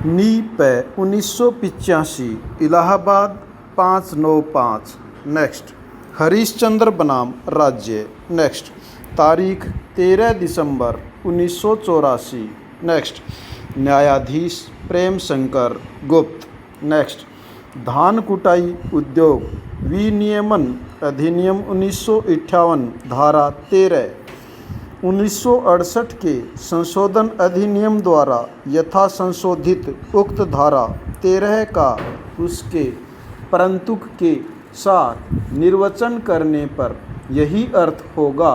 नी पे 1985 इलाहाबाद 595। नेक्स्ट हरिश्चंद्र बनाम राज्य। नेक्स्ट तारीख 13 दिसंबर 1984। नेक्स्ट न्यायाधीश प्रेम शंकर गुप्त। नेक्स्ट धान कुटाई उद्योग विनियमन अधिनियम 1958 धारा 13। 1968 के संशोधन अधिनियम द्वारा यथा संशोधित उक्त धारा 13 का उसके परंतुक के साथ निर्वचन करने पर यही अर्थ होगा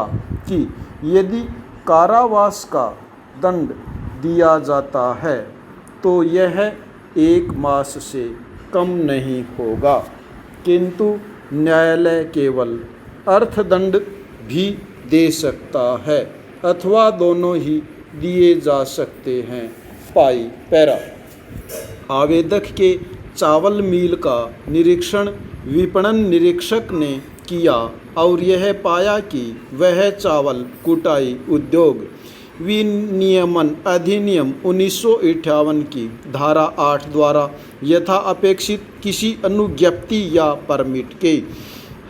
कि यदि कारावास का दंड दिया जाता है तो यह 1 मास से कम नहीं होगा, किंतु न्यायालय केवल अर्थदंड भी दे सकता है अथवा दोनों ही दिए जा सकते हैं। पाई पैरा आवेदक के चावल मिल का निरीक्षण विपणन निरीक्षक ने किया और यह पाया कि वह चावल कुटाई उद्योग विनियमन अधिनियम 1958 की धारा 8 द्वारा यथा अपेक्षित किसी अनुज्ञप्ति या परमिट के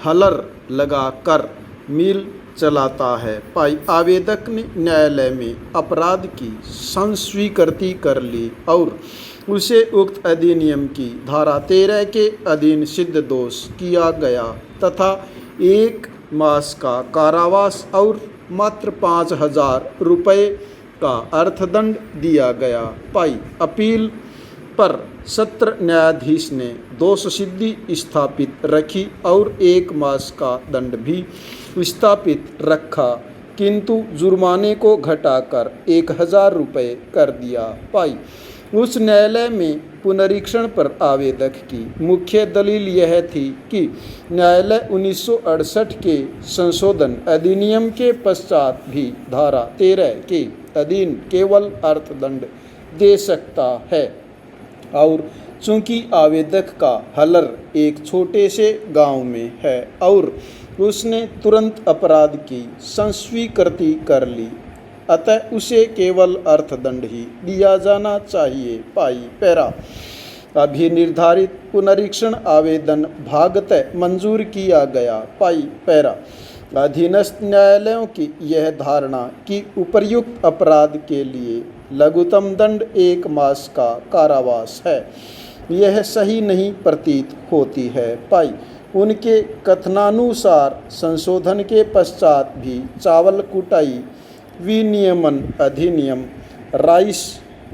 हलर लगाकर मिल चलाता है। पाई आवेदक ने न्यायालय में अपराध की संस्वीकृति कर ली और उसे उक्त अधिनियम की धारा 13 के अधीन सिद्ध दोष किया गया तथा 1 मास का कारावास और मात्र 5,000 रुपये का अर्थदंड दिया गया। पाई अपील पर सत्र न्यायाधीश ने दोष सिद्धि स्थापित रखी और 1 मास का दंड भी स्थापित रखा, किंतु जुर्माने को घटाकर 1,000 रुपये कर दिया। पाई उस न्यायालय में पुनरीक्षण पर आवेदक की मुख्य दलील यह थी कि न्यायालय 1968 के संशोधन अधिनियम के पश्चात भी धारा 13 के अधीन केवल अर्थदंड दे सकता है और चूंकि आवेदक का हलर एक छोटे से गांव में है और उसने तुरंत अपराध की संस्वीकृति कर ली, अतः उसे केवल अर्थदंड ही दिया जाना चाहिए। पाई पैरा अभी निर्धारित पुनरीक्षण आवेदन भागतः मंजूर किया गया। पाई पैरा अधीनस्थ न्यायालयों की यह धारणा कि उपर्युक्त अपराध के लिए लघुतम दंड 1 मास का कारावास है, यह सही नहीं प्रतीत होती है। पाई उनके कथनानुसार संशोधन के पश्चात भी चावल कुटाई विनियमन अधिनियम राइस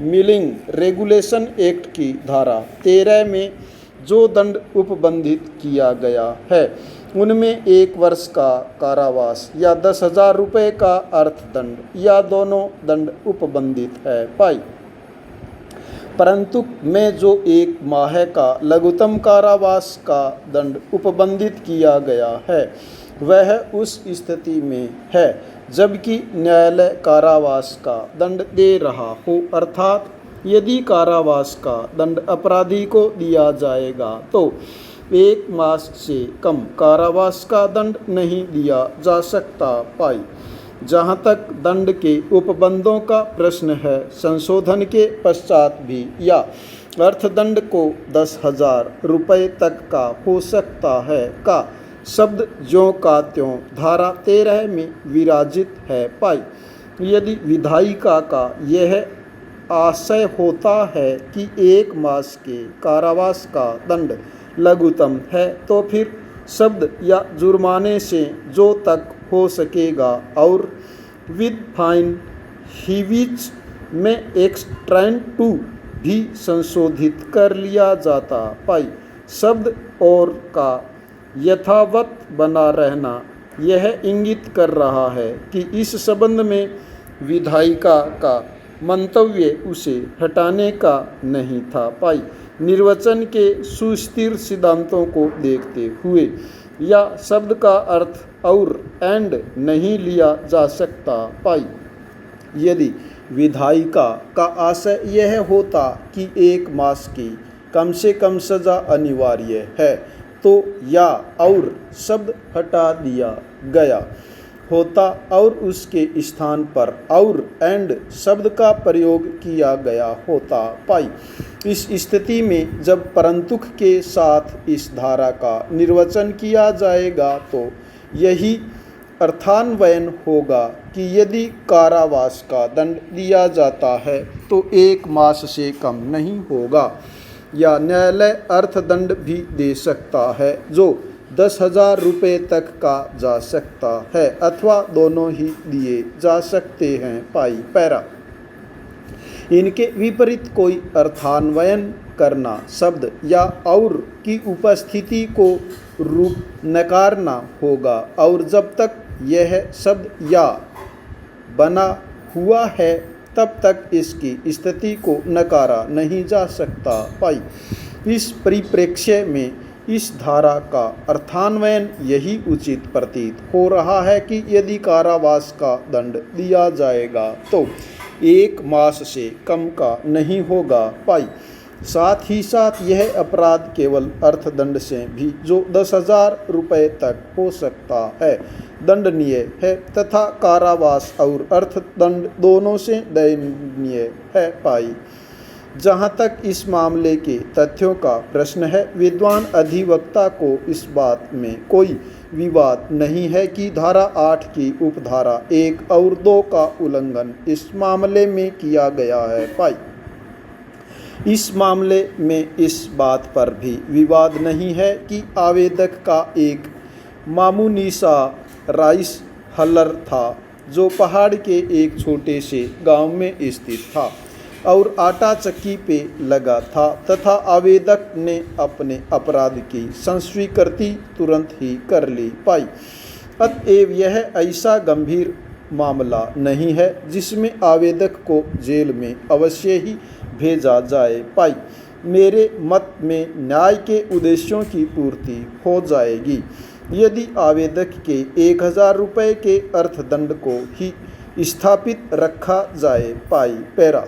मिलिंग रेगुलेशन एक्ट की धारा 13 में जो दंड उपबंधित किया गया है उनमें 1 वर्ष का कारावास या 10,000 रुपये का अर्थदंड या दोनों दंड उपबंधित है। पाई परंतु में जो 1 माह का लघुतम कारावास का दंड उपबंधित किया गया है वह उस स्थिति में है जबकि न्यायालय कारावास का दंड दे रहा हो, अर्थात यदि कारावास का दंड अपराधी को दिया जाएगा तो 1 मास से कम कारावास का दंड नहीं दिया जा सकता। पाई जहाँ तक दंड के उपबंधों का प्रश्न है, संशोधन के पश्चात भी या अर्थदंड को 10,000 रुपये तक का हो सकता है का शब्द ज्यों का त्यों धारा 13 में विराजित है। पाई यदि विधायिका का यह आशय होता है कि 1 मास के कारावास का दंड लघुतम है तो फिर शब्द या जुर्माने से जो तक हो सकेगा और विद फाइन हीविच में एक्सट्रेंड टू भी संशोधित कर लिया जाता। पाई शब्द और का यथावत बना रहना यह इंगित कर रहा है कि इस संबंध में विधायिका का मंतव्य उसे हटाने का नहीं था। पाई निर्वचन के सुस्थिर सिद्धांतों को देखते हुए या शब्द का अर्थ और एंड नहीं लिया जा सकता। पाई यदि विधायिका का आशय यह होता कि 1 मास की कम से कम सजा अनिवार्य है तो या और शब्द हटा दिया गया होता और उसके स्थान पर और एंड शब्द का प्रयोग किया गया होता। पाई इस स्थिति में जब परंतुक के साथ इस धारा का निर्वचन किया जाएगा तो यही अर्थान्वयन होगा कि यदि कारावास का दंड दिया जाता है तो 1 मास से कम नहीं होगा, या न्यायालय अर्थदंड भी दे सकता है जो 10,000 रुपये तक का जा सकता है, अथवा दोनों ही दिए जा सकते हैं। पाई पैरा। इनके विपरीत कोई अर्थान्वयन करना शब्द या और की उपस्थिति को रूप नकारना होगा, और जब तक यह शब्द या बना हुआ है तब तक इसकी स्थिति को नकारा नहीं जा सकता। पाई। इस परिप्रेक्ष्य में इस धारा का अर्थान्वयन यही उचित प्रतीत हो रहा है कि यदि कारावास का दंड दिया जाएगा तो 1 मास से कम का नहीं होगा। पाई। साथ ही साथ यह अपराध केवल अर्थदंड से भी जो 10,000 रुपये तक हो सकता है दंडनीय है, तथा कारावास और अर्थदंड दोनों से दंडनीय है। पाई। जहाँ तक इस मामले के तथ्यों का प्रश्न है, विद्वान अधिवक्ता को इस बात में कोई विवाद नहीं है कि धारा 8 की उपधारा 1 और 2 का उल्लंघन इस मामले में किया गया है। पाई। इस मामले में इस बात पर भी विवाद नहीं है कि आवेदक का एक मामूली सा राइस हलर था जो पहाड़ के एक छोटे से गांव में स्थित था और आटा चक्की पे लगा था, तथा आवेदक ने अपने अपराध की संस्वीकृति तुरंत ही कर ली। पाई। अतएव यह ऐसा गंभीर मामला नहीं है जिसमें आवेदक को जेल में अवश्य ही भेजा जाए। पाई। मेरे मत में न्याय के उद्देश्यों की पूर्ति हो जाएगी यदि आवेदक के 1,000 रुपये के अर्थदंड को ही स्थापित रखा जाए। पाई पैरा।